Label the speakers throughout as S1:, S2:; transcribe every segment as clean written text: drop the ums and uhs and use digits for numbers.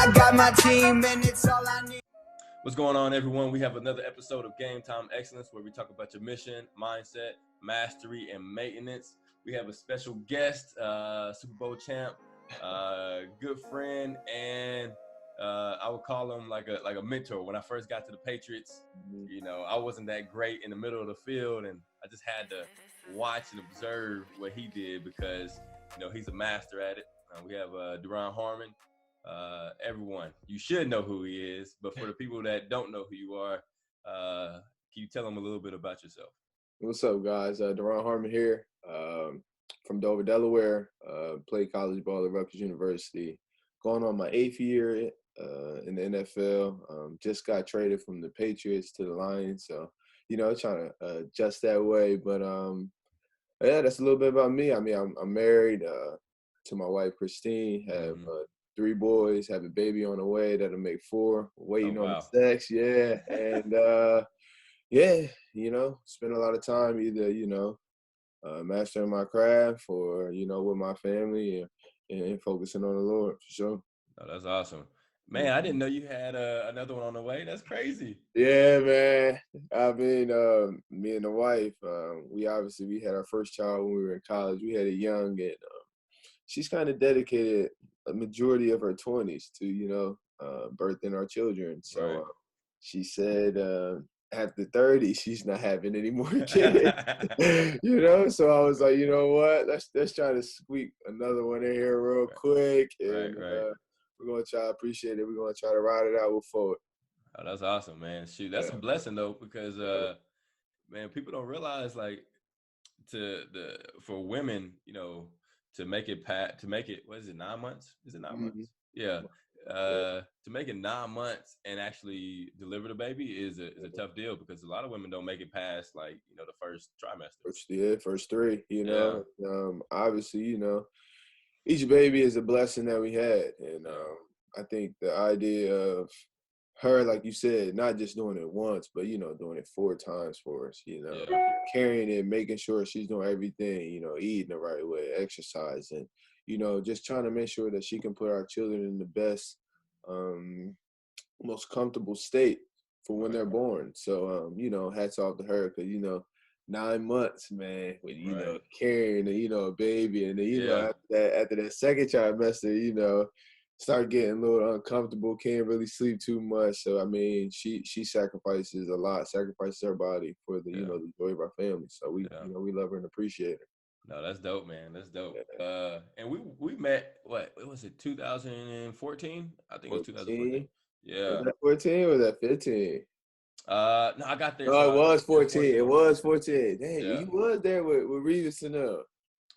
S1: I got my team and it's all I need.
S2: What's going on, everyone? We have another episode of Game Time Excellence where we talk about your mission, mindset, mastery, and maintenance. We have a special guest, Super Bowl champ, good friend, and I would call him like a mentor. When I first got to the Patriots, you know, I wasn't that great in the middle of the field, and I just had to watch and observe what he did because, you know, he's a master at it. We have Duron Harmon. Everyone, you should know who he is, but for the people that don't know who you are, can you tell them a little bit about yourself?
S3: What's up, guys? Duron Harmon here, from Dover, Delaware. Played college ball at Rutgers University. Going on my 8th year in the NFL. Just got traded from the Patriots to the Lions, so you know, trying to adjust that way. But yeah, that's a little bit about me. I mean, I'm married to my wife Christine. Have 3 boys. Have a baby on the way that'll make 4. Waiting on the sex, yeah, and yeah, you know, spend a lot of time either, you know, mastering my craft or, you know, with my family and focusing on the Lord, for sure.
S2: Oh, that's awesome. Man, I didn't know you had another one on the way. That's crazy.
S3: Yeah, man. I mean, me and the wife, we had our first child when we were in college. We had it young, and she's kind of dedicated a majority of her 20s to, you know, birthing our children. So
S2: Right.
S3: She said after 30, she's not having any more kids. You know, so I was like, you know what? Let's try to squeak another one in here real quick, and
S2: right.
S3: We're gonna try to appreciate it. We're gonna try to ride it out with forward.
S2: Oh, that's awesome, man. Shoot, that's a blessing though, because man, people don't realize like for women, you know, to make it what is it, 9 months? Is it 9 months? Yeah. To make it 9 months and actually deliver the baby is a tough deal, because a lot of women don't make it past, like, you know, the first trimester.
S3: First 3, you know. Obviously, you know, each baby is a blessing that we had. And I think the idea of her, like you said, not just doing it once, but, you know, doing it 4 times for us, you know, carrying it, making sure she's doing everything, you know, eating the right way, exercising, you know, just trying to make sure that she can put our children in the best, most comfortable state for when they're born. So, you know, hats off to her, because, you know, 9 months, man, with, you know, carrying, you know, a baby, and then, you know, after that second trimester, you know, start getting a little uncomfortable, can't really sleep too much. So, I mean, she sacrifices a lot, sacrifices her body for the, you know, the joy of our family. So we, you know, we love her and appreciate her.
S2: No, that's dope, man. That's dope. And we met, what was it, 2014? I think it was 2014. Yeah.
S3: Was that 14 or was that 15?
S2: No, I got there.
S3: No, it was 14. It was 14. Dang,
S2: Yeah.
S3: you was there with Revis and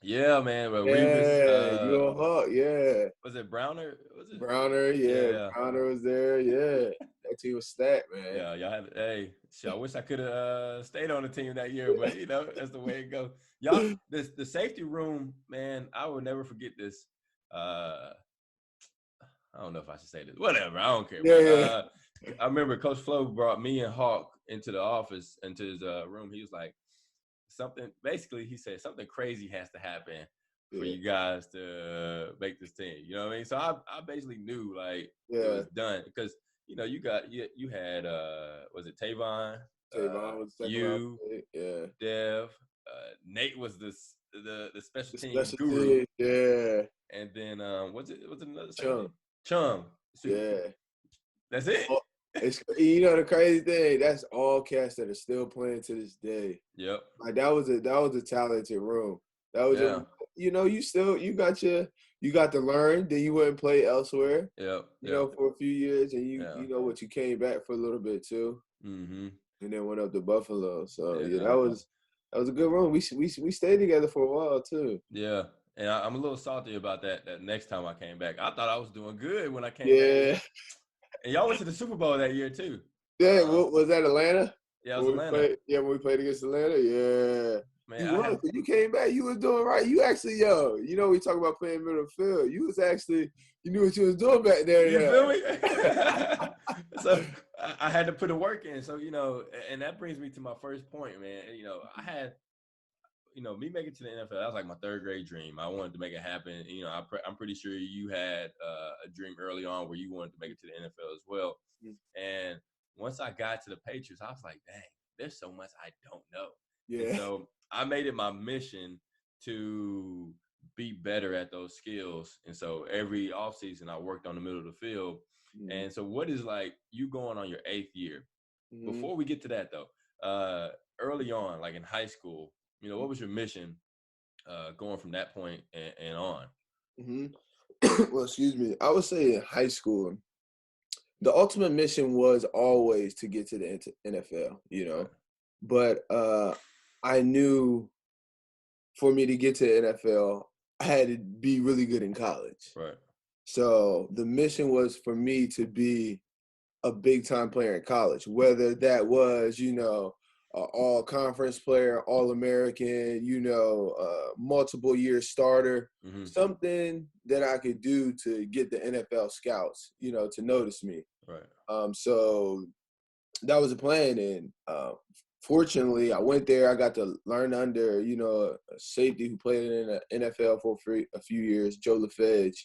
S2: Yeah, man. But
S3: Revis, you on Hawk,
S2: Was it Browner?
S3: Browner, Browner was there, That team was stacked, man.
S2: Yeah, y'all had. Hey, I wish I could have stayed on the team that year, but you know, that's the way it goes. Y'all, the safety room, man. I will never forget this. I don't know if I should say this. Whatever, I don't care. I remember Coach Flo brought me and Hawk into the office, into his room. He was like, he said something crazy has to happen for you guys to make this team. You know what I mean? So I basically knew, like, it was done, because, you know, you had was it Tavon?
S3: Tavon was the second round.
S2: Dev. Nate was the special team
S3: guru.
S2: And then was it another
S3: Chung.
S2: That's it.
S3: You know the crazy thing, that's all cats that are still playing to this day.
S2: Yep.
S3: Like that was a talented room. That was you know, you got to learn, then you went and play elsewhere.
S2: Yep.
S3: You know, for a few years, and you know what, you came back for a little bit too.
S2: Mm-hmm.
S3: And then went up to Buffalo. So that was a good run. We stayed together for a while too.
S2: Yeah. And I'm a little salty about that next time I came back. I thought I was doing good when I came back. And y'all went to the Super Bowl that year too.
S3: Yeah, was that Atlanta?
S2: Yeah, it was Atlanta.
S3: When we played against Atlanta,
S2: Man,
S3: you came back, you was doing right. You actually, you know, we talk about playing middle field. You knew what you was doing back there.
S2: You feel me? So I had to put the work in. So, you know, and that brings me to my first point, man. You know, me making it to the NFL, that was like my third grade dream. I wanted to make it happen. I'm pretty sure you had a dream early on where you wanted to make it to the NFL as well. And once I got to the Patriots, I was like, dang, there's so much I don't know. And
S3: Yeah.
S2: so I made it my mission to be better at those skills. And so every offseason, I worked on the middle of the field. And so what is like you going on your 8th year? Before we get to that, though, early on, like in high school, what was your mission going from that point and on?
S3: Well, excuse me. I would say in high school, the ultimate mission was always to get to the NFL, but I knew for me to get to the NFL, I had to be really good in college.
S2: Right.
S3: So the mission was for me to be a big time player in college, whether that was, all conference player, all American, multiple year starter, something that I could do to get the NFL scouts, to notice me.
S2: Right.
S3: So that was the plan. And fortunately, I went there. I got to learn under, a safety who played in the NFL for a few years, Joe LaFedge.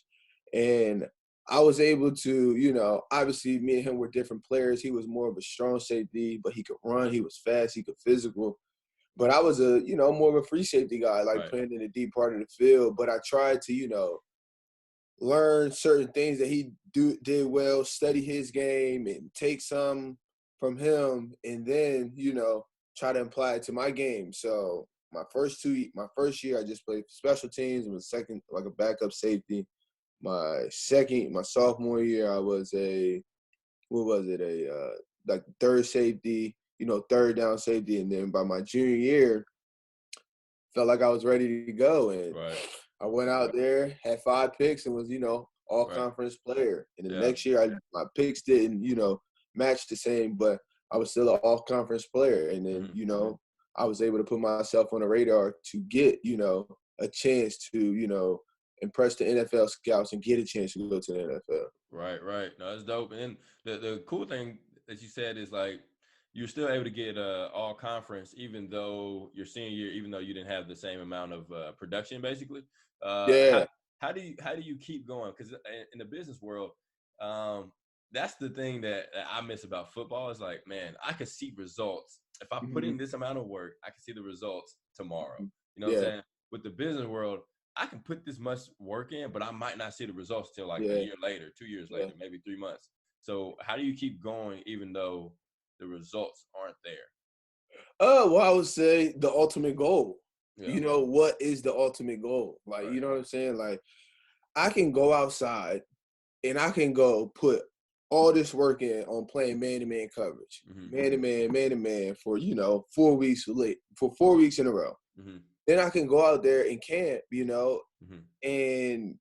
S3: And I was able to, obviously me and him were different players. He was more of a strong safety, but he could run. He was fast. He could physical. But I was more of a free safety guy, like playing in the deep part of the field. But I tried to, learn certain things that he did well, study his game and take some from him, and then, try to apply it to my game. So my first year, I just played special teams and was second, like a backup safety. My sophomore year, I was like third safety, third down safety. And then by my junior year, felt like I was ready to go. And I went out there, had 5 picks and was, all conference player. And the next year, my picks didn't, match the same, but I was still an all conference player. And then, I was able to put myself on the radar to get, a chance to, impress the NFL scouts and get a chance to go to the NFL.
S2: Right. No, that's dope. And the cool thing that you said is like you're still able to get all conference even though your senior year, even though you didn't have the same amount of production, basically. How do you keep going? Because in the business world, that's the thing that I miss about football. Is like, man, I could see results if I put in this amount of work. I can see the results tomorrow. You know what I'm saying? With the business world, I can put this much work in, but I might not see the results till like a year later, 2 years later, maybe 3 months. So how do you keep going even though the results aren't there?
S3: Well, I would say the ultimate goal. What is the ultimate goal? Like, you know what I'm saying? Like, I can go outside and I can go put all this work in on playing man-to-man coverage, man-to-man for, 4 weeks for 4 weeks in a row. Then I can go out there and camp, and,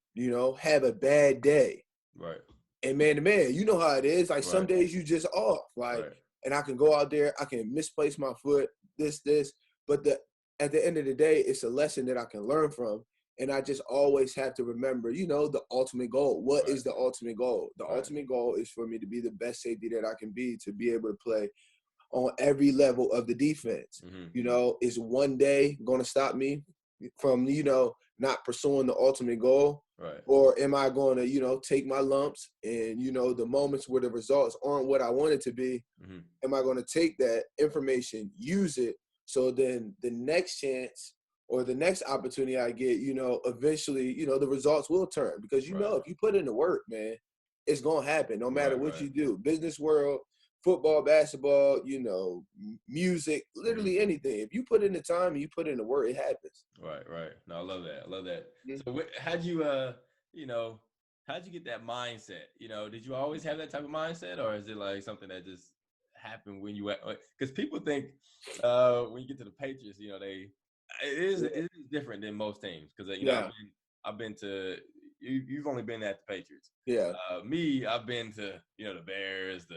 S3: have a bad day.
S2: Right.
S3: And man-to-man, you know how it is. Like some days you just off. Like, and I can go out there, I can misplace my foot, this. But at the end of the day, it's a lesson that I can learn from. And I just always have to remember, the ultimate goal. What is the ultimate goal? The ultimate goal is for me to be the best safety that I can be, to be able to play on every level of the defense. Is one day going to stop me from, not pursuing the ultimate goal? Or am I going to, take my lumps and, the moments where the results aren't what I want it to be, am I going to take that information, use it, so then the next chance or the next opportunity I get, eventually, the results will turn. Because, if you put in the work, man, it's going to happen no matter what you do. Business world, football, basketball, music, literally anything. If you put in the time and you put in the work, it happens.
S2: Right. No, I love that. So how'd you get that mindset? Did you always have that type of mindset, or is it like something that just happened when you because people think when you get to the Patriots, it is different than most teams because I've been to you've only been at the Patriots. Me, I've been to the Bears,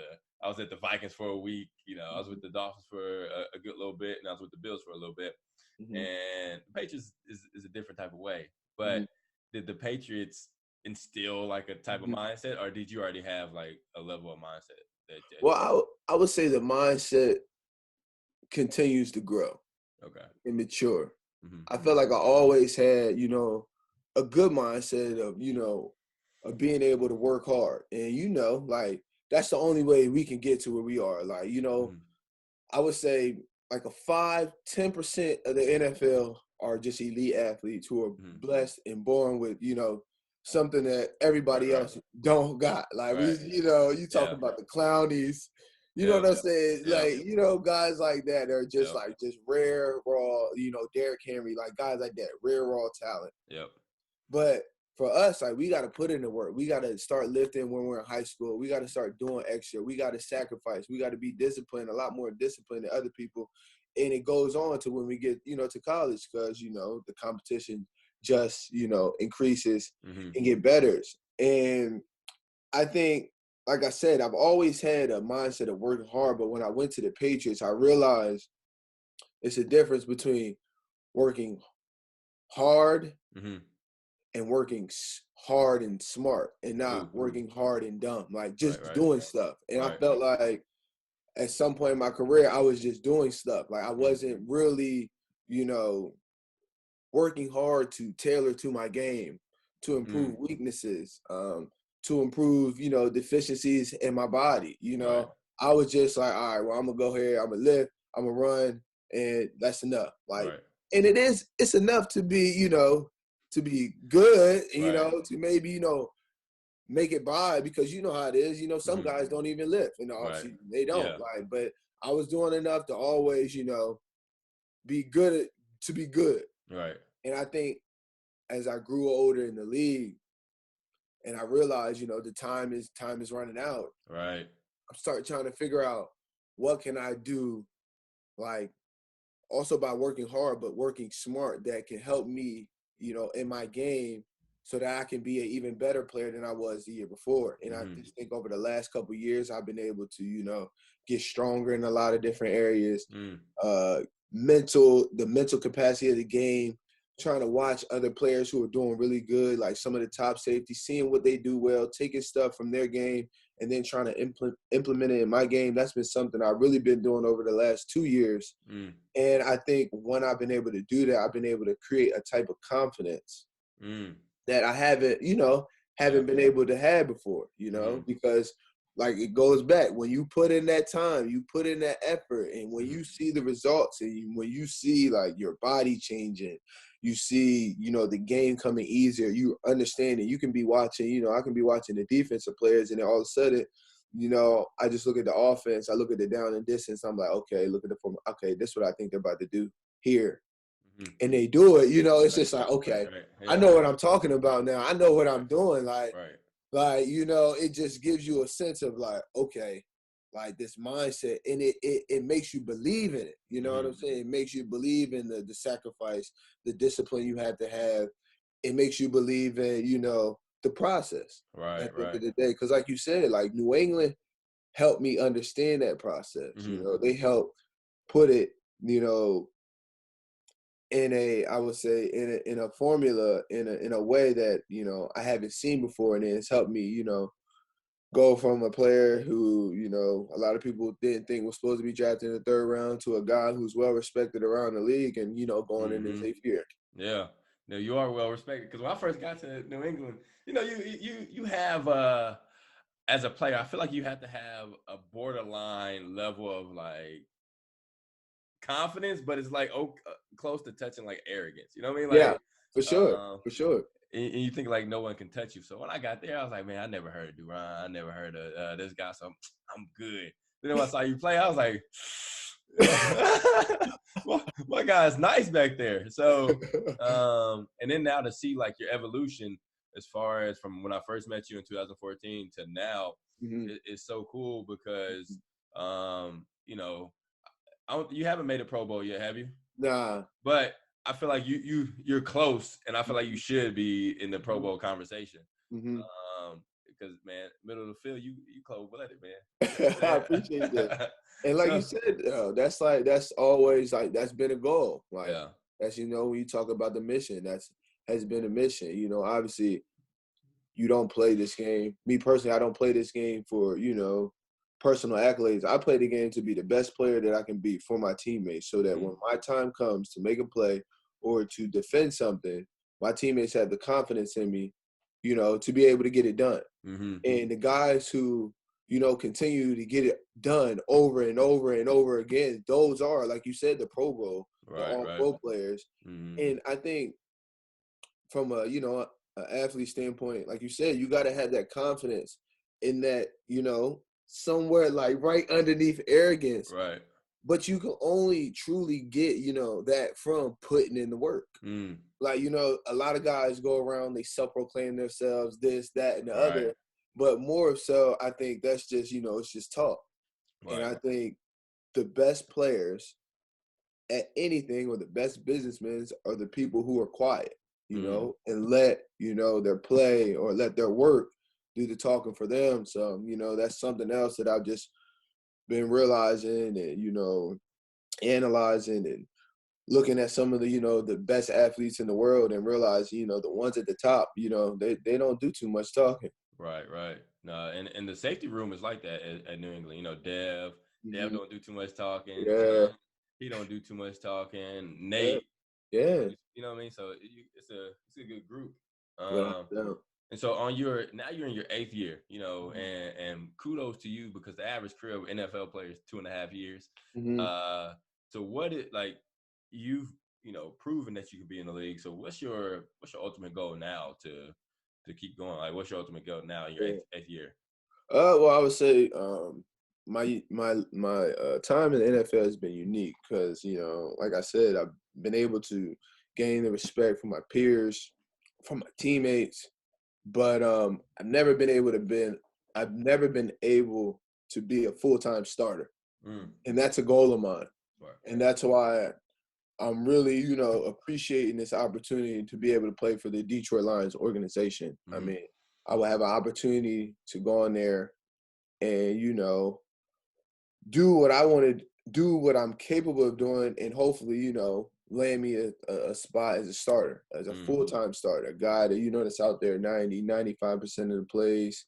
S2: I was at the Vikings for a week. I was with the Dolphins for a good little bit, and I was with the Bills for a little bit. And the Patriots is a different type of way. But did the Patriots instill like a type of mindset, or did you already have like a level of mindset?
S3: Well, I would say the mindset continues to grow.
S2: Okay.
S3: And mature. I felt like I always had, you know, a good mindset of, you know, of being able to work hard. And, you know, like, that's the only way we can get to where we are. Like, you know, I would say like a 5-10% of the NFL are just elite athletes who are blessed and born with, you know, something that everybody else don't got. Like we, you know, you talk about the clownies, you know what I'm saying? Like, you know, guys like that are just like just rare, raw, you know, Derrick Henry, like guys like that, rare, raw talent. But for us, like we got to put in the work. We got to start lifting when we're in high school. We got to start doing extra. We got to sacrifice. We got to be disciplined, a lot more disciplined than other people. And it goes on to when we get, you know, to college because, you know, the competition just, you know, increases and get better. And I think, like I said, I've always had a mindset of working hard. But when I went to the Patriots, I realized it's a difference between working hard and working hard and smart and not working hard and dumb, like just doing stuff. And I felt like at some point in my career, I was just doing stuff. Like I wasn't really, you know, working hard to tailor to my game, to improve weaknesses, to improve, you know, deficiencies in my body. You know, I was just like, all right, well, I'm gonna go here, I'm gonna lift, I'm gonna run, and that's enough. Like, and it's enough to be, you know, to be good, you know, to maybe, you know, make it by, because you know how it is. You know, some guys don't even lift in the offseason. They don't. Like, but I was doing enough to always, you know, be good to be good. And I think as I grew older in the league and I realized, you know, the time is running out. I'm starting trying to figure out what can I do, like also by working hard, but working smart, that can help me, you know, in my game so that I can be an even better player than I was the year before. And I just think over the last couple of years, I've been able to, you know, get stronger in a lot of different areas. The mental capacity of the game, trying to watch other players who are doing really good, like some of the top safeties, seeing what they do well, taking stuff from their game, and then trying to implement it in my game. That's been something I've really been doing over the last 2 years. And I think when I've been able to do that, I've been able to create a type of confidence that I haven't, you know, been able to have before, you know, because like it goes back, when you put in that time, you put in that effort, and when you see the results, and when you see like your body changing, you see, you know, the game coming easier, you understand it. You can be watching, you know, I can be watching the defensive players, and then all of a sudden, you know, I just look at the offense, I look at the down and distance, I'm like, okay, look at the form. Okay, this is what I think they're about to do here. And they do it, you know, it's just like, okay, I know what I'm talking about now. I know what I'm doing. Like, you know, it just gives you a sense of like, okay, like this mindset, and it makes you believe in it. You know what I'm saying? It makes you believe in the sacrifice, the discipline you have to have. It makes you believe in, you know, the process at the end of the day. Because like you said, like New England helped me understand that process. You know, they helped put it, you know, in a, I would say in a formula, in a way that, you know, I haven't seen before. And it's helped me, you know, go from a player who, you know, a lot of people didn't think was supposed to be drafted in the 3rd round to a guy who's well respected around the league, and, you know, going in his 8th year.
S2: No, you are well respected. Because when I first got to New England, you know, you have as a player, I feel like you have to have a borderline level of like confidence, but it's like close to touching like arrogance. You know what I mean? Like,
S3: yeah, for sure.
S2: And you think like no one can touch you. So when I got there, I was like, man, I never heard of Duron. I never heard of this guy. So I'm good. Then when I saw you play, I was like, my guy's nice back there. So, and then now to see like your evolution as far as from when I first met you in 2014 to now, it's so cool because, you know, you haven't made a Pro Bowl yet, have you?
S3: Nah.
S2: But I feel like you're close, and I feel like you should be in the Pro Bowl conversation. Because man, middle of the field, you cold-blooded, man.
S3: I appreciate that. And like you said, that's always like that's been a goal. Like that's, you know, when you talk about the mission, has been a mission. You know, obviously, you don't play this game. Me personally, I don't play this game for, you know, personal accolades. I play the game to be the best player that I can be for my teammates, so that when my time comes to make a play or to defend something, my teammates had the confidence in me, to be able to get it done.
S2: Mm-hmm.
S3: And the guys who, continue to get it done over and over and over again, those are, like you said, the Pro Bowl, the all-pro players.
S2: Mm-hmm.
S3: And I think from a, an athlete standpoint, like you said, you got to have that confidence in that, somewhere like right underneath arrogance.
S2: Right.
S3: But you can only truly get, that from putting in the work.
S2: Mm.
S3: Like, a lot of guys go around, they self-proclaim themselves this, that, and the other. But more so, I think that's just, it's just talk.
S2: Right.
S3: And I think the best players at anything, or the best businessmen, are the people who are quiet, and let, their play or let their work do the talking for them. So, that's something else that I've just been realizing and, analyzing and looking at some of the, the best athletes in the world, and realize, the ones at the top, they don't do too much talking.
S2: Right. No, and the safety room is like that at New England. Dev don't do too much talking.
S3: Yeah.
S2: He don't do too much talking. Nate.
S3: Yeah.
S2: You know what I mean? So it's a good group. And so you're in your 8th year, and kudos to you, because the average career of NFL players is 2.5 years. So what it like you've proven that you can be in the league. So what's your ultimate goal now to keep going? Like, what's your ultimate goal now in your eighth year?
S3: Well, I would say my time in the NFL has been unique because, like I said, I've been able to gain the respect from my peers, from my teammates, but I've never been able to be a full-time starter. And that's a goal of mine. Right. And that's why I'm really, appreciating this opportunity to be able to play for the Detroit Lions organization. I mean, I will have an opportunity to go in there and, do what I want to do, what I'm capable of doing, and hopefully, land me a spot as a starter, as a full-time starter, a guy that, that's out there 95% of the plays,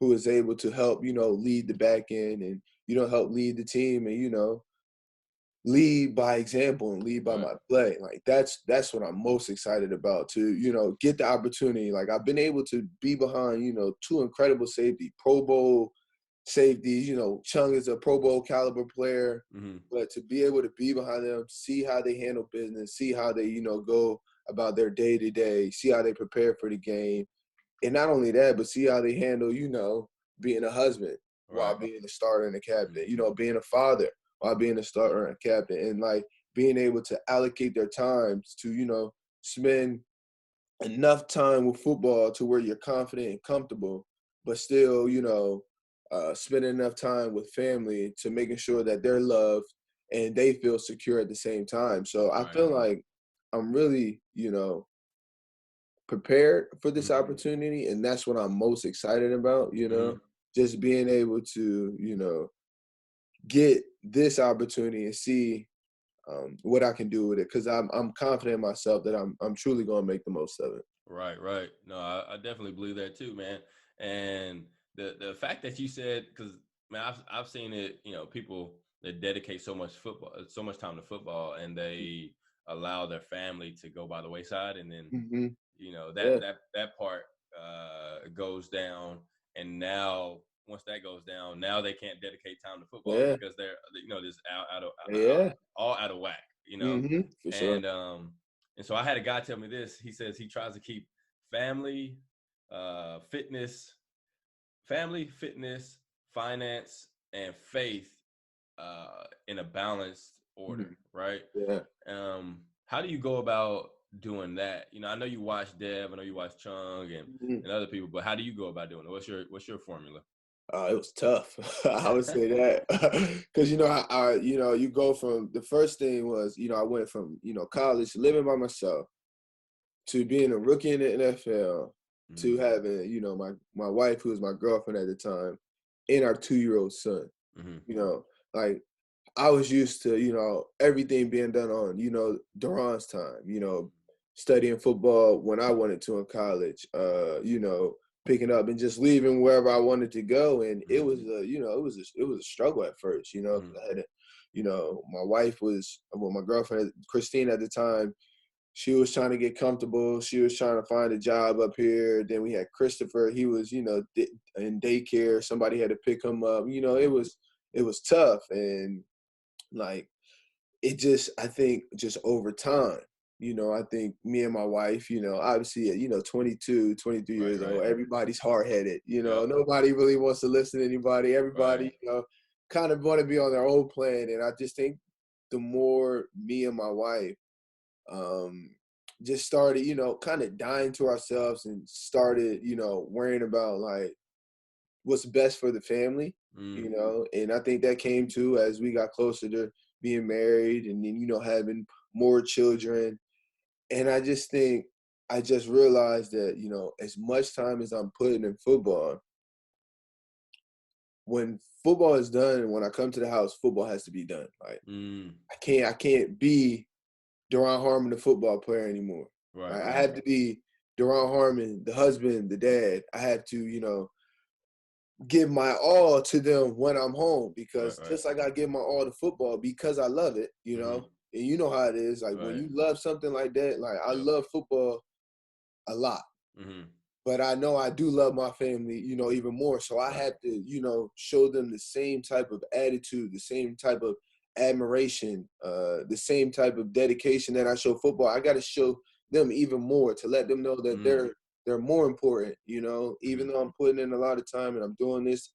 S3: who is able to help, lead the back end and, help lead the team and, lead by example and lead by my play. Like that's what I'm most excited about, to, get the opportunity. Like I've been able to be behind, 2 incredible safety, Pro Bowl safeties. Chung is a Pro Bowl caliber player, but to be able to be behind them, see how they handle business, see how they, go about their day to day, see how they prepare for the game. And not only that, but see how they handle, being a husband while being a starter and a captain, being a father while being a starter and a captain, and like being able to allocate their times to, spend enough time with football to where you're confident and comfortable, but still, spending enough time with family to making sure that they're loved and they feel secure at the same time. So I feel like I'm really, prepared for this opportunity, and that's what I'm most excited about, just being able to, get this opportunity and see what I can do with it, because I'm confident in myself that I'm truly going to make the most of it.
S2: Right. No, I definitely believe that too, man. And the fact that you said, because man, I've seen it, people that dedicate so much time to football, and they allow their family to go by the wayside, and then that part goes down, and now once that goes down, now they can't dedicate time to football because they're just all out of whack,
S3: For sure.
S2: And so I had a guy tell me this. He says he tries to keep family, fitness, finance, and faith in a balanced order, right?
S3: Yeah.
S2: How do you go about doing that? I know you watch Dev, I know you watch Chung and other people, but how do you go about doing it? What's your formula?
S3: It was tough. I would say that because I you go from, the first thing was, I went from college, living by myself, to being a rookie in the NFL, to having my wife, who was my girlfriend at the time, and our 2-year-old son. Like I was used to everything being done on Duron's time. Studying football when I wanted to in college. Picking up and just leaving wherever I wanted to go, and it was it was a struggle at first. I had to my girlfriend, Christine at the time, she was trying to get comfortable. She was trying to find a job up here. Then we had Christopher. He was, in daycare. Somebody had to pick him up. It was tough. And like, I think just over time, I think me and my wife, obviously at, 22, 23 years old, everybody's hard-headed. Nobody really wants to listen to anybody. Everybody, kind of want to be on their own plan. And I just think the more me and my wife just started, kind of dying to ourselves and started, worrying about like what's best for the family, and I think that came to as we got closer to being married and then, having more children. And I just think, I just realized that, as much time as I'm putting in football, when football is done and when I come to the house, football has to be done. Like I can't be Duron Harmon, the football player anymore. Right. I have to be Duron Harmon, the husband, the dad. I have to, give my all to them when I'm home because just like I give my all to football because I love it, and you know how it is. Like when you love something like that, like I love football a lot, but I know I do love my family, even more. So I have to, show them the same type of attitude, the same type of admiration, the same type of dedication that I show football. I got to show them even more to let them know that they're more important, even though I'm putting in a lot of time and I'm doing this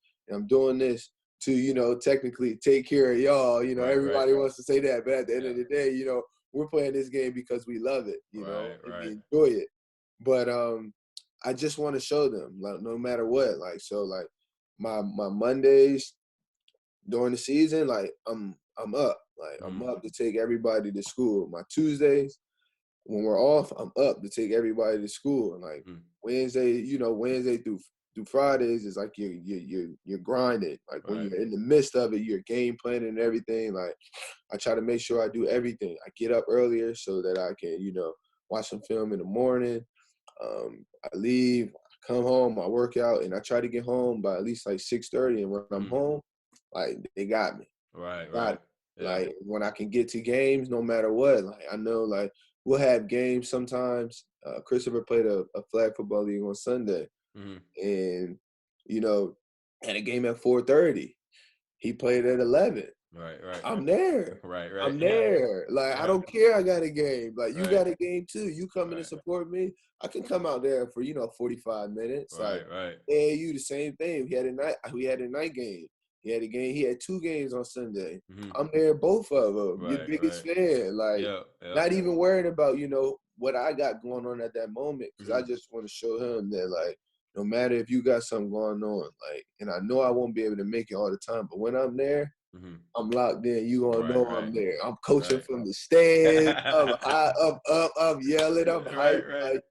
S3: to, technically take care of y'all. Everybody wants to say that, but at the end of the day, we're playing this game because we love it, and we enjoy it. But I just want to show them, like, no matter what, like, so like my Mondays during the season, like I'm up, like I'm up to take everybody to school. My Tuesdays, when we're off, I'm up to take everybody to school. And like Wednesday through Fridays is like you're grinding. Like when you're in the midst of it, you're game planning and everything. Like I try to make sure I do everything. I get up earlier so that I can, watch some film in the morning. I leave, I come home, I work out, and I try to get home by at least like 6:30. And when I'm home, like they got me. Got it. Yeah. Like when I can get to games, no matter what, like I know, like we'll have games sometimes. Christopher played a flag football league on Sunday, and had a game at 4:30. He played at 11.
S2: Right.
S3: I'm there.
S2: Right.
S3: I'm there. Like I don't care. I got a game. Like you got a game too. You come in and support me. I can come out there for 45 minutes. Right. AAU the same thing. We had a night game. He had a game. He had 2 games on Sunday. I'm there both of them. Your biggest fan. Like not even worried about what I got going on at that moment because I just want to show him that like no matter if you got something going on, like, and I know I won't be able to make it all the time, but when I'm there, I'm locked in. You gonna know I'm there. I'm coaching from the stands. I'm high, I'm yelling. I'm hyped. Like,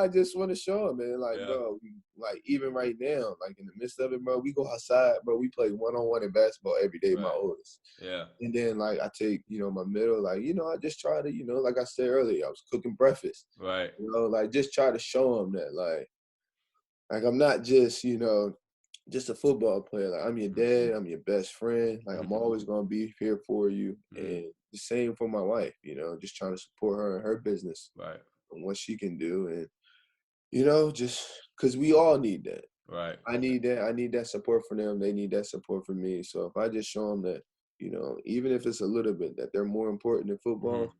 S3: I just want to show him, man. Like, bro, like even right now, like in the midst of it, bro, we go outside, bro. We play 1-on-1 in basketball every day. My oldest. Yeah. And then like I take, my middle, like I just try to, like I said earlier, I was cooking breakfast. Right. Like just try to show him that, like I'm not just, just a football player. Like I'm your dad, I'm your best friend. Like I'm always gonna be here for you. And the same for my wife, just trying to support her in her business. Right. And what she can do. And, just because we all need that. Right. I need that. I need that support from them. They need that support from me. So if I just show them that, even if it's a little bit, that they're more important than football,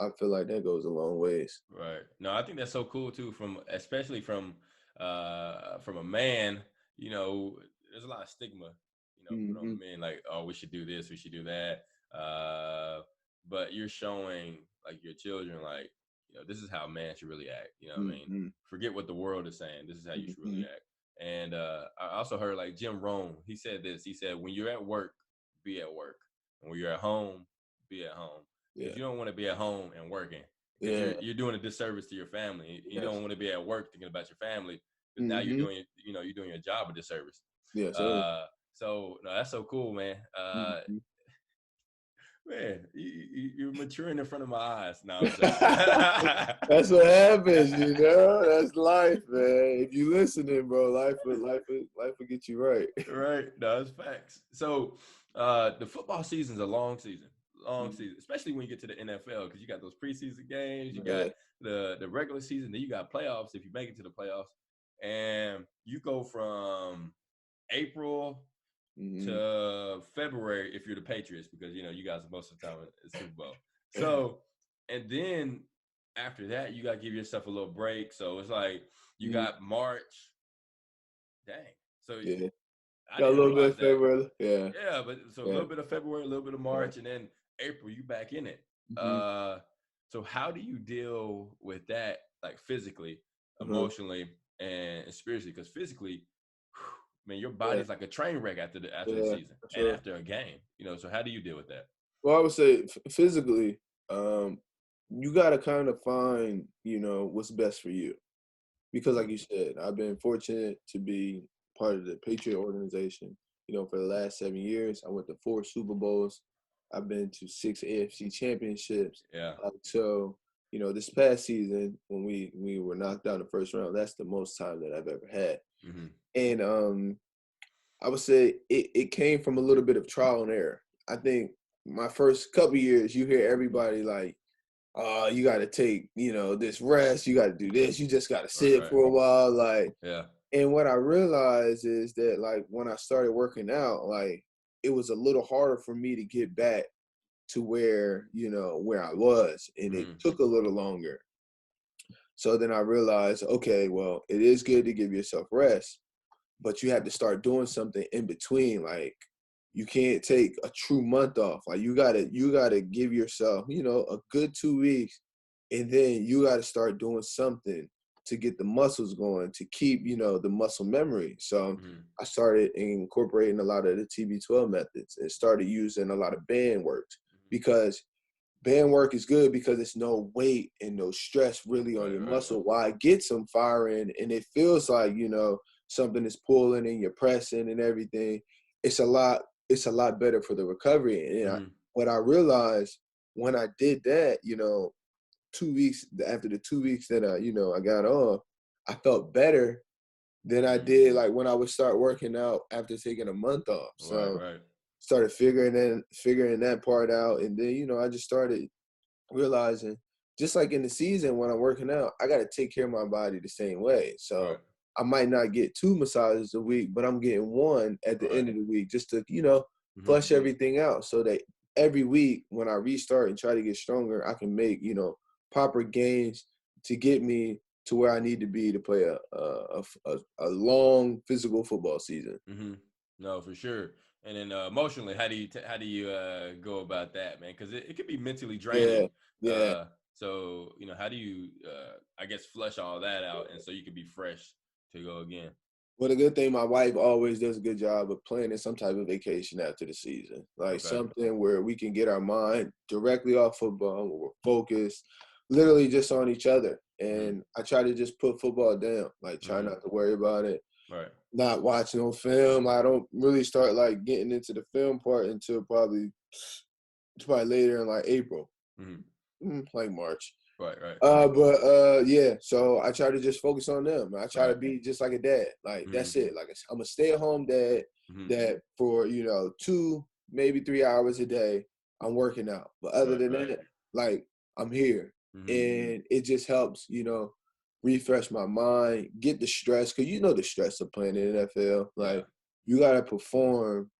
S3: I feel like that goes a long ways.
S2: Right. No, I think that's so cool too, especially from a man. There's a lot of stigma, put on men, like, oh, we should do this, we should do that. But you're showing like your children, like, this is how a man should really act. What I mean? Forget what the world is saying. This is how you should really act. And I also heard like Jim Rohn, he said this. He said, when you're at work, be at work. And when you're at home, be at home. Because you don't want to be at home and working. You're doing a disservice to your family. You don't want to be at work thinking about your family. Because now you're doing, you're doing your job a disservice. Yeah. So no, that's so cool, man. Man, you're maturing in front of my eyes now.
S3: That's what happens, That's life, man. If you listening, bro, life will get you right.
S2: Right. No, it's facts. So, The football season's a long season, especially when you get to the NFL because you got those preseason games, you got
S3: Yeah.
S2: the regular season, then you got playoffs if you make it to the playoffs, and you go from April
S3: Mm-hmm.
S2: to February if you're the Patriots because you guys are most of the time in the Super Bowl. So, and then after that, you got to give yourself a little break. So it's like you
S3: Mm-hmm.
S2: got March. Dang. So
S3: Yeah.
S2: I
S3: Got a
S2: didn't
S3: little bit
S2: realize
S3: of
S2: that.
S3: February. Yeah.
S2: Yeah, but so a
S3: Yeah.
S2: little bit of February, a little bit of
S3: Yeah.
S2: March, and then April, you back in it.
S3: Mm-hmm.
S2: Uh, so how do you deal with that, like physically,
S3: Uh-huh.
S2: emotionally, and spiritually? Because physically, man, your
S3: Yeah.
S2: body's like a train wreck after the
S3: Yeah.
S2: season
S3: For
S2: and
S3: sure.
S2: after a game. So how do you deal with that?
S3: Well, I would say physically, you got to kind of find, what's best for you. Because like
S2: Mm,
S3: you said, I've been fortunate to be part of the Patriot organization, for the last 7 years. I went to 4 Super Bowls. I've been to 6 AFC championships.
S2: yeah.
S3: So, this past season when we were knocked out in the first round, that's the most time that I've ever had.
S2: Mm-hmm.
S3: And I would say it came from a little bit of trial and error. I think my first couple years, you hear everybody like, you got to take, this rest. You got to do this. You just got to
S2: Right.
S3: sit
S2: Right.
S3: for a while. Like,
S2: Yeah.
S3: and what I realized is that, like, when I started working out, like, it was a little harder for me to get back to where I was. And it
S2: Mm-hmm.
S3: took a little longer. So then I realized, okay, well, it is good to give yourself rest, but you have to start doing something in between. Like, you can't take a true month off. Like, you gotta give yourself, a good 2 weeks, and then you gotta start doing something to get the muscles going, to keep, the muscle memory. So
S2: Mm-hmm.
S3: I started incorporating a lot of the TB12 methods and started using a lot of band works, because band work is good because it's no weight and no stress really on
S2: Right.
S3: your
S2: Right.
S3: muscle. While it gets some firing and it feels like, something is pulling and you're pressing and everything, it's a lot, better for the recovery. And
S2: Mm-hmm.
S3: what I realized when I did that, 2 weeks after the 2 weeks that I got off, I felt better than I did
S2: Mm-hmm.
S3: like when I would start working out after taking a month off.
S2: Right.
S3: So
S2: Right.
S3: started figuring that part out. And then, I just started realizing, just like in the season when I'm working out, I got to take care of my body the same way.
S2: Right.
S3: So I might not get 2 massages a week, but I'm getting one at the
S2: Right.
S3: end of the week just to,
S2: Mm-hmm.
S3: flush everything out, so that every week when I restart and try to get stronger, I can make, proper gains to get me to where I need to be to play a long physical football season.
S2: Mm-hmm. No, for sure. And then emotionally, how do you go about that, man? Because it could be mentally draining.
S3: Yeah, yeah.
S2: So how do you I guess flush all that out, and so you can be fresh to go again.
S3: Well, the good thing, my wife always does a good job of planning some type of vacation after the season, like
S2: Okay.
S3: something where we can get our mind directly off football, where we're focused, literally just on each other.
S2: Mm-hmm.
S3: And I try to just put football down, like try
S2: Mm-hmm.
S3: not to worry about it,
S2: Right.
S3: not watching on film. I don't really start like getting into the film part until probably later in like April,
S2: Mm-hmm.
S3: like March.
S2: Right. Right.
S3: But yeah, so I try to just focus on them. I try to
S2: Right.
S3: be just like a dad. Like,
S2: Mm-hmm.
S3: that's it. Like, I'm a stay-at-home dad
S2: Mm-hmm.
S3: that for, 2, maybe 3 hours a day, I'm working out. But other
S2: Right.
S3: than
S2: Right.
S3: that, like, I'm here.
S2: Mm-hmm.
S3: And it just helps, refresh my mind, get the stress. Cause the stress of playing in the NFL.
S2: Yeah.
S3: Like, you gotta perform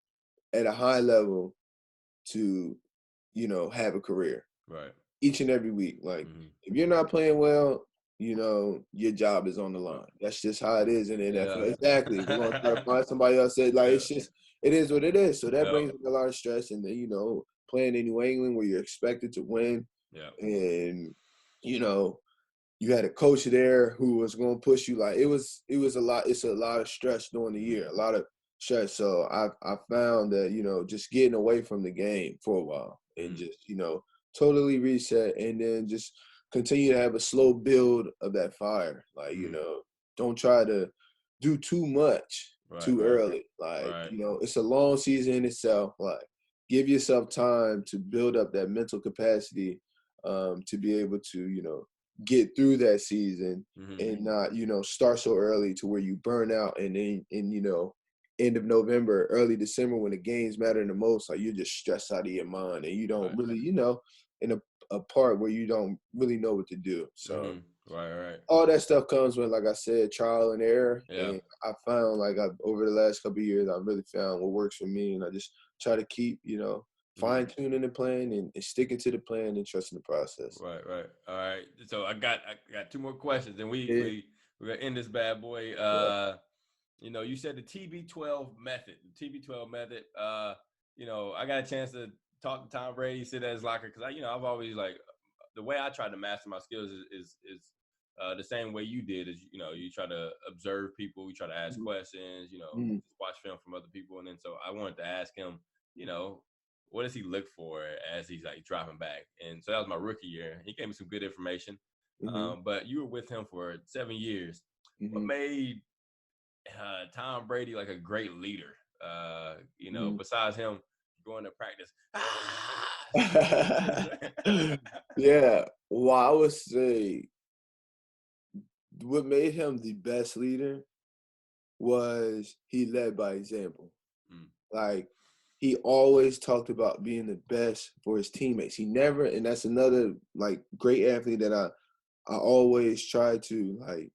S3: at a high level to, have a career
S2: Right.
S3: each and every week. Like,
S2: Mm-hmm.
S3: if you're not playing well, your job is on the
S2: Right.
S3: line. That's just how it is in the NFL.
S2: Yeah.
S3: Exactly. We're gonna try to find somebody else that, like,
S2: Yeah.
S3: it is what it is. So that
S2: Yeah.
S3: brings me a lot of stress. And then, playing in New England where you're expected to win,
S2: Yeah.
S3: and you know, you had a coach there who was gonna push you. Like, it was a lot. It's a lot of stress during the year, a lot of stress. So I found that, just getting away from the game for a while and
S2: Mm-hmm.
S3: just, totally reset, and then just continue to have a slow build of that fire. Like,
S2: Mm-hmm.
S3: don't try to do too much
S2: Right.
S3: too
S2: Right.
S3: early. Like,
S2: Right.
S3: it's a long season in itself. Like, give yourself time to build up that mental capacity, to be able to, get through that season
S2: Mm-hmm.
S3: and not, start so early to where you burn out and then, end of November, early December, when the games matter the most, like you're just stressed out of your mind and you don't really, in a part where you don't really know what to do. So
S2: Right.
S3: all that stuff comes with, like I said, trial and error.
S2: Yeah.
S3: And I found over the last couple of years, I really found what works for me. And I just try to keep, fine tuning the plan and sticking to the plan and trusting the process.
S2: Right. All right. So I got 2 more questions, and we're gonna end this bad boy. You said the TB12 method. I got a chance to talk to Tom Brady, sit at his locker, because I've always the way I try to master my skills is the same way you did. Is you try to observe people, you try to ask questions, just watch film from other people, and then so I wanted to ask him, what does he look for as he's dropping back? And so that was my rookie year. He gave me some good information. But you were with him for 7 years. What made Tom Brady a great leader? Besides him going to practice.
S3: Yeah. Well, I would say what made him the best leader was he led by example. He always talked about being the best for his teammates. He never, and that's another great athlete that I always try to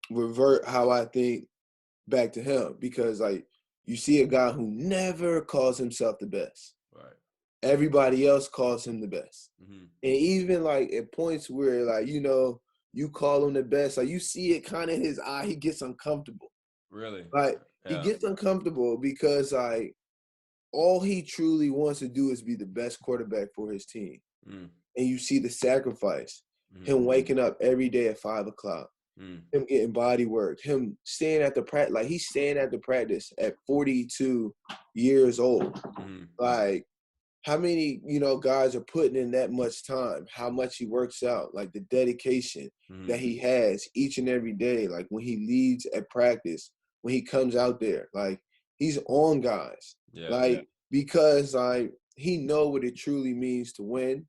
S3: revert how I think back to him, because you see a guy who never calls himself the best.
S2: Right.
S3: Everybody else calls him the best. And even at points where you call him the best, you see it kind of in his eye, he gets uncomfortable.
S2: Really?
S3: He gets uncomfortable because all he truly wants to do is be the best quarterback for his team. And you see the sacrifice, him waking up every day at 5 o'clock, him getting body work, him staying at the practice. He's staying at the practice at 42 years old. How many, guys are putting in that much time, how much he works out, the dedication that he has each and every day, when he leads at practice, when he comes out there, he's on guys. Because he know what it truly means to win,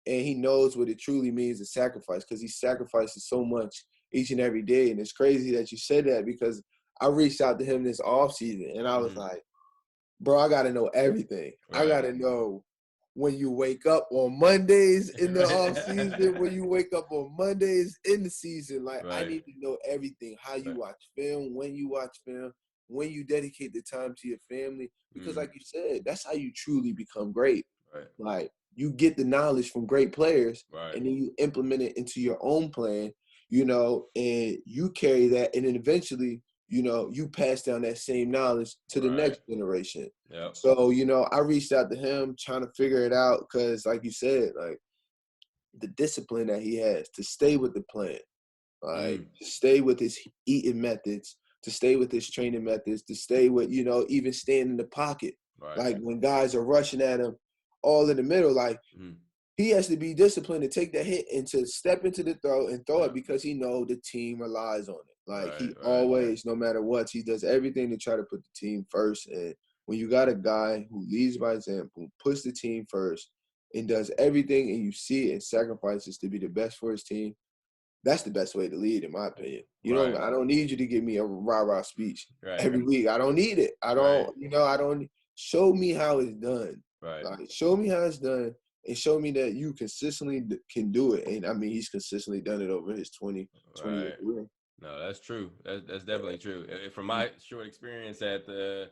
S3: and he knows what it truly means to sacrifice, because he sacrifices so much each and every day. And it's crazy that you said that, because I reached out to him this offseason and I was like, bro, I got to know everything. Right. I got to know when you wake up on Mondays in the off season, when you wake up on Mondays in the season. I need to know everything. How you watch film, when you watch film, when you dedicate the time to your family. Because like you said, that's how you truly become great. You get the knowledge from great players, and then you implement it into your own plan, and you carry that, and then eventually, you pass down that same knowledge to the next generation. So, I reached out to him trying to figure it out, because like you said, the discipline that he has to stay with the plan, to stay with his eating methods, to stay with his training methods, to stay with, even staying in the pocket. When guys are rushing at him all in the middle, he has to be disciplined to take that hit and to step into the throw and throw it, because he knows the team relies on it. He always, no matter what, he does everything to try to put the team first. And when you got a guy who leads by example, who puts the team first and does everything, and you see it and sacrifices to be the best for his team, that's the best way to lead, in my opinion. I don't need you to give me a rah-rah speech every week. I don't need it. I don't, show me how it's done. Show me how it's done, and show me that you consistently can do it. And I mean, he's consistently done it over his 20 year career.
S2: No, that's true. That's definitely true. From my short experience at with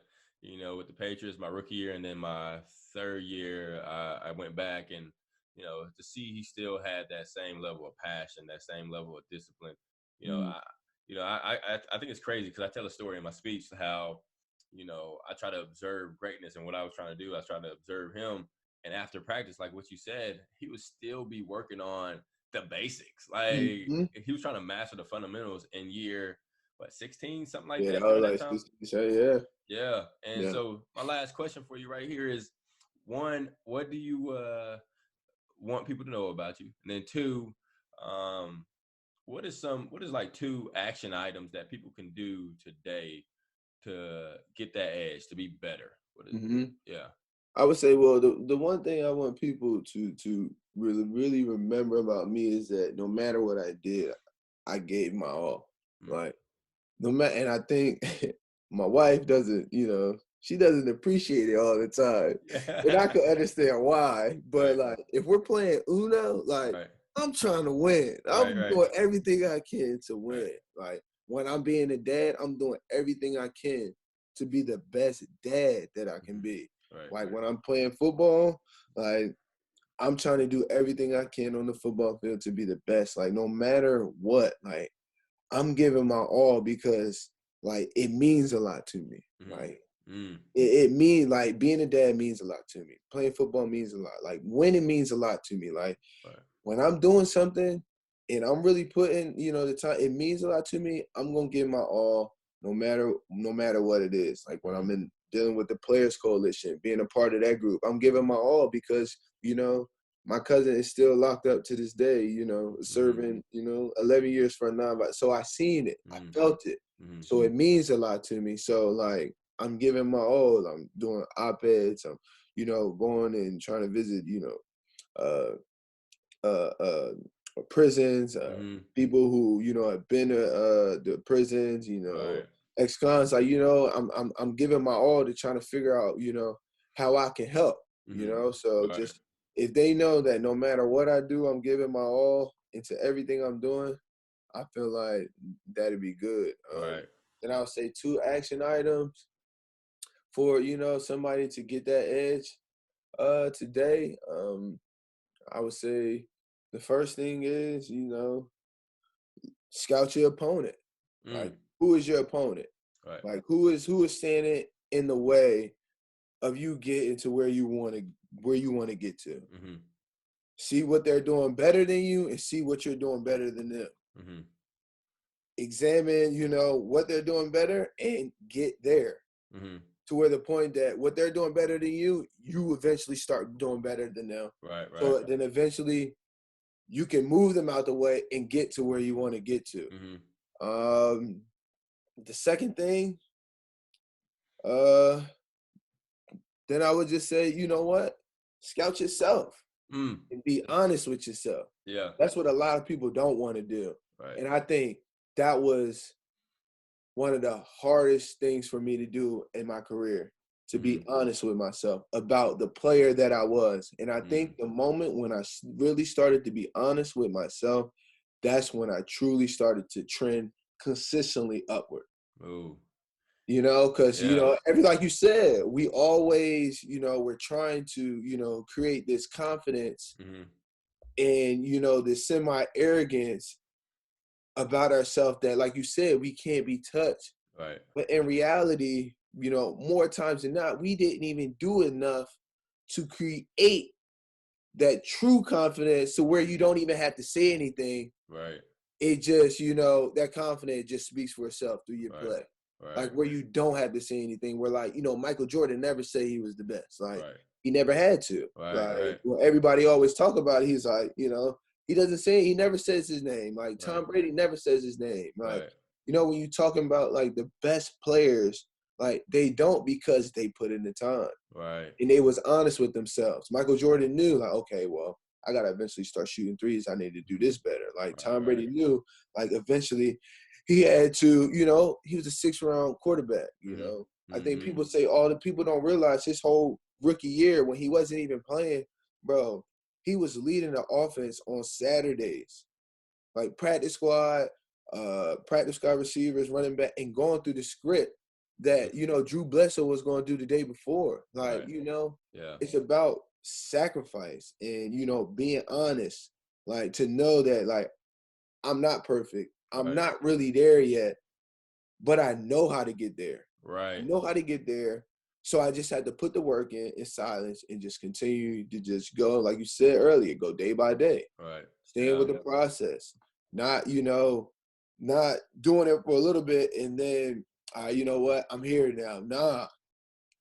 S2: the Patriots, my rookie year, and then my third year, I went back, and to see he still had that same level of passion, that same level of discipline. I think it's crazy, because I tell a story in my speech how I try to observe greatness, and what I was trying to do, I was trying to observe him. And after practice, like what you said, he would still be working on the basics. He was trying to master the fundamentals in year 16, something like that. And so my last question for you right here is, one, what do you want people to know about you? And then two, what is 2 action items that people can do today to get that edge, to be better?
S3: I would say, well, the one thing I want people to really, really remember about me is that no matter what I did, I gave my all. No matter, and I think my wife doesn't, she doesn't appreciate it all the time. And I can understand why. But
S2: Right.
S3: like if we're playing Uno, like
S2: Right.
S3: I'm trying to win. I'm
S2: Right.
S3: doing everything I can to win.
S2: Right.
S3: Like when I'm being a dad, I'm doing everything I can to be the best dad that I can be.
S2: Right.
S3: Like when I'm playing football, like I'm trying to do everything I can on the football field to be the best. Like no matter what, like I'm giving my all because like it means a lot to me. Like it means like being a dad means a lot to me. Playing football means a lot. Like winning means a lot to me. Like when I'm doing something and I'm really putting, the time, it means a lot to me. I'm gonna give my all, no matter what it is. Like when I'm dealing with the Players Coalition, being a part of that group, I'm giving my all because my cousin is still locked up to this day. Serving 11 years for a non-violent. So I seen it, I felt it. So it means a lot to me. So like I'm giving my all. I'm doing op-eds. I'm going and trying to visit uh, prisons, people who have been to the prisons, ex-cons. Like I'm giving my all to trying to figure out how I can help. So just if they know that no matter what I do, I'm giving my all into everything I'm doing, I feel like that'd be good. Then I'll say 2 action items for somebody to get that edge today. I would say the first thing is, scout your opponent. Like, who is your opponent? Like, who is standing in the way of you getting to where you want to get to? See what they're doing better than you, and see what you're doing better than them. Examine, what they're doing better, and get there. To where the point that what they're doing better than you eventually start doing better than them. Right. So then eventually you can move them out the way and get to where you want to get to. The second thing, then I would just say, you know what? Scout yourself and be honest with yourself.
S2: Yeah.
S3: That's what a lot of people don't want to do. Right. And I think that was one of the hardest things for me to do in my career, to be honest with myself about the player that I was. And I think the moment when I really started to be honest with myself, that's when I truly started to trend consistently upward. Because, like you said, we always, we're trying to, create this confidence and, this semi-arrogance about ourselves that, like you said, we can't be touched. Right. But in reality, more times than not, we didn't even do enough to create that true confidence to where you don't even have to say anything. Right. It just, that confidence just speaks for itself through your play. Right. Like where you don't have to say anything. Where like, Michael Jordan never said he was the best. Like he never had to. Like when everybody always talk about it, he's like, he doesn't say, he never says his name. Like Tom Brady never says his name. Like, when you talking about like the best players, like they don't because they put in the time. Right. And they was honest with themselves. Michael Jordan knew like, okay, well, I got to eventually start shooting threes. I need to do this better. Like Tom Brady knew like eventually he had to, he was a 6th-round quarterback, I think people say all the people don't realize his whole rookie year when he wasn't even playing, bro, he was leading the offense on Saturdays, like practice squad receivers, running back, and going through the script that, Drew Bledsoe was going to do the day before. Like, it's about sacrifice and, being honest, like to know that, like, I'm not perfect. I'm not really there yet, but I know how to get there. Right. I know how to get there. So I just had to put the work in silence and just continue to just go, like you said earlier, go day by day. Right. Staying with the process. Not, not doing it for a little bit and then, you know what, I'm here now. Nah,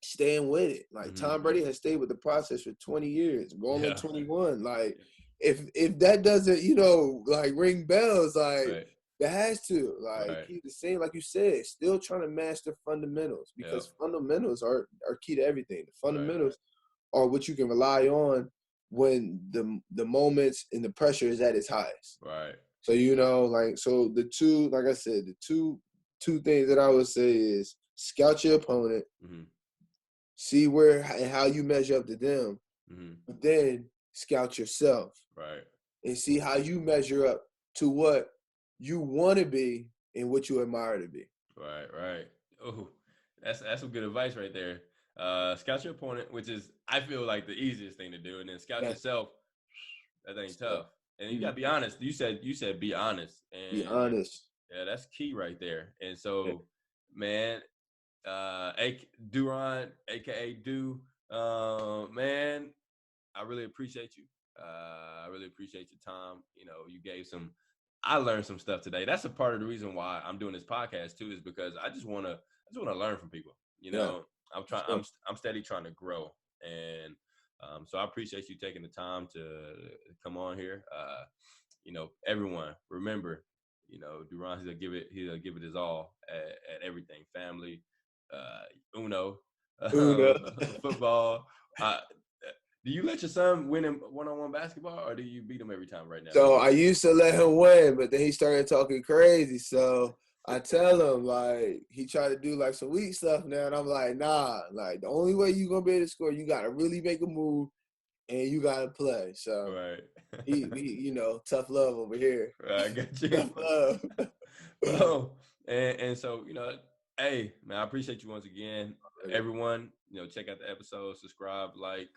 S3: staying with it. Like Tom Brady has stayed with the process for 20 years, going on 21. Like if that doesn't, like ring bells, like that has to. Like he's the same, like you said, still trying to master fundamentals because fundamentals are key to everything. The fundamentals are what you can rely on when the moments and the pressure is at its highest. Right. So, like, so the two, like I said, the two things that I would say is scout your opponent, see where and how you measure up to them, but then scout yourself,
S2: right,
S3: and see how you measure up to what you want to be and what you admire to be.
S2: Right. Oh, that's some good advice right there. Scout your opponent, which is I feel like the easiest thing to do, and then scout yourself. That ain't tough. And you gotta be honest. You said be honest. And
S3: be honest.
S2: Yeah, that's key right there. And so, man, Duron, aka Do, man, I really appreciate you. I really appreciate your time. You know, you gave I learned some stuff today. That's a part of the reason why I'm doing this podcast too, is because I just wanna learn from people. You know, I'm steady trying to grow. And so I appreciate you taking the time to come on here. You know, everyone, remember, you know, Duron, he'll give it his all at everything. Family, Uno, football. Do you let your son win in one-on-one basketball, or do you beat him every time right now?
S3: So I used to let him win, but then he started talking crazy. So I tell him, like, he tried to do like some weak stuff now, and I'm like, nah, like the only way you gonna be able to score, you gotta really make a move and you gotta play. So he you know, tough love over here.
S2: Right, I got you.
S3: Tough love.
S2: Oh, and so, you know, hey man, I appreciate you once again. Everyone, you know, check out the episode, subscribe, like,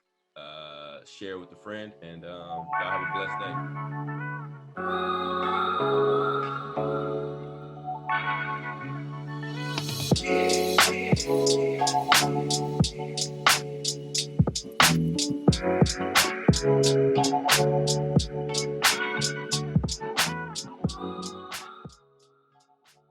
S2: share with a friend, and y'all have a blessed day.